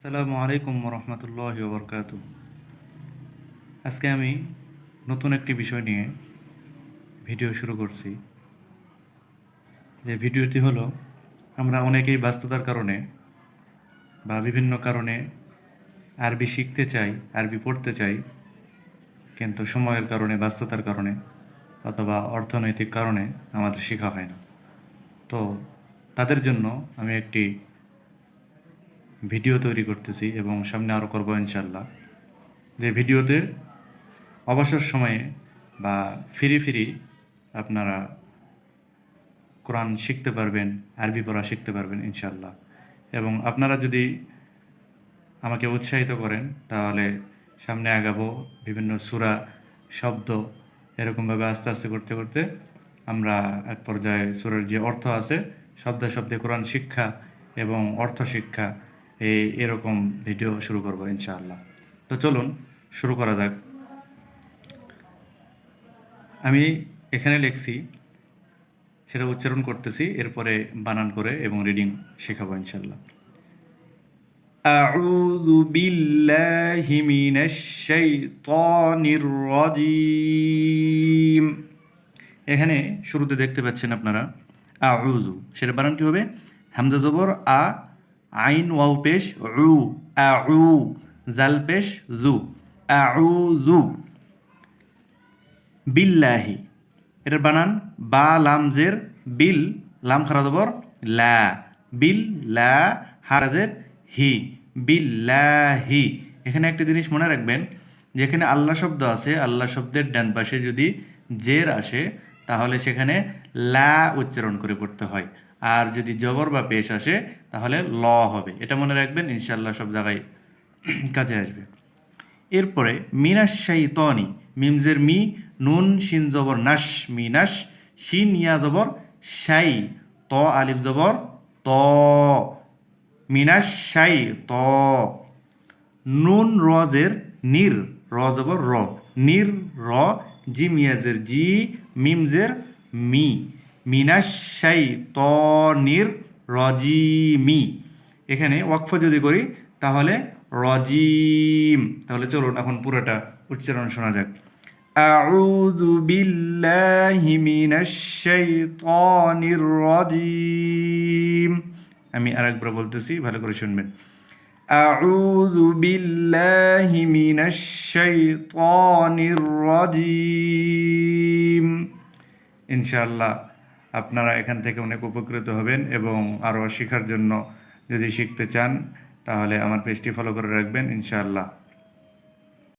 আসসালামু আলাইকুম রহমতুল্লাহি ওবরকাতু। আজকে আমি নতুন একটি বিষয় নিয়ে ভিডিও শুরু করছি। যে ভিডিওটি হলো, আমরা অনেকেই ব্যস্ততার কারণে বা বিভিন্ন কারণে আরবি শিখতে চাই, আরবি পড়তে চাই, কিন্তু সময়ের কারণে, ব্যস্ততার কারণে অথবা অর্থনৈতিক কারণে আমাদের শেখা হয় না। তো তাদের জন্য আমি একটি ভিডিও তৈরি করতেছি এবং সামনে আরও করবো ইনশাল্লাহ। যে ভিডিওতে অবসর সময়ে বা ফিরি আপনারা কোরআন শিখতে পারবেন, আরবি পড়া শিখতে পারবেন ইনশাল্লাহ। এবং আপনারা যদি আমাকে উৎসাহিত করেন তাহলে সামনে আগাবো। বিভিন্ন সূরা, শব্দ এরকমভাবে আস্তে আস্তে করতে করতে আমরা এক পর্যায়ে সূরার যে অর্থ আছে, শব্দে শব্দে কোরআন শিক্ষা এবং অর্থ শিক্ষা এরকম ভিডিও শুরু করবো ইনশাআল্লাহ। তো চলুন শুরু করা যাক। আমি এখানে লিখছি, সেটা উচ্চারণ করতেছি, এরপরে বানান করে এবং রিডিং শেখাবো ইনশাল্লাহ। আউযু বিল্লাহি মিনাশ শাইতানির রাজিম। এখানে শুরুতে দেখতে পাচ্ছেন আপনারা আউযু, সেটা বানান কি হবে? হামজা জবর আ, আইন ওয়াও পেশ উ, আউ, জাল পেশ জু, আউযু বিল্লাহি। এটার বানান বা লাম জের বিল, লাম খারা জবর লা, বিল লা হারাজের হি, বিল্লাহি। এখানে একটা জিনিস মনে রাখবেন, যেখানে আল্লাহ শব্দ আছে, আল্লাহ শব্দের ডান পাশে যদি জের আসে তাহলে সেখানে লা উচ্চারণ করে পড়তে হয়, আর যদি জবর বা পেশ আসে তাহলে ল হবে। এটা মনে রাখবেন, ইনশাআল্লাহ সব জায়গায় কাজে আসবে। এরপরে মিনাশ শাইতানি, মিমজের মি, নুন শিন জবর নাশ, মিনাশ, শিন ইয়া জবর শাই, ত আলিফ জবর ত, মিনাশ শাই ত। নুন রজের নির, র জবর র, নির র, জিম ইয়াজের জি, মিমজের মি, মিনাশ শাই ত নির রজিমি। এখানে ওয়াকফ যদি করি তাহলে রজিম। তাহলে চলুন এখন পুরোটা উচ্চারণ শোনা যাক। আউযু বিল্লাহি মিনাশ শাইতানির রাজিম। আমি আরেকবার বলতেছি, ভালো করে শুনবেন। আউযু বিল্লাহি মিনাশ শাইতানির রাজিম। ইনশাআল্লাহ আপনারা এখান থেকে অনেক উপকৃত হবেন এবং আরও শেখার জন্য যদি শিখতে চান তাহলে আমার পেজটি ফলো করে রাখবেন ইনশাআল্লাহ।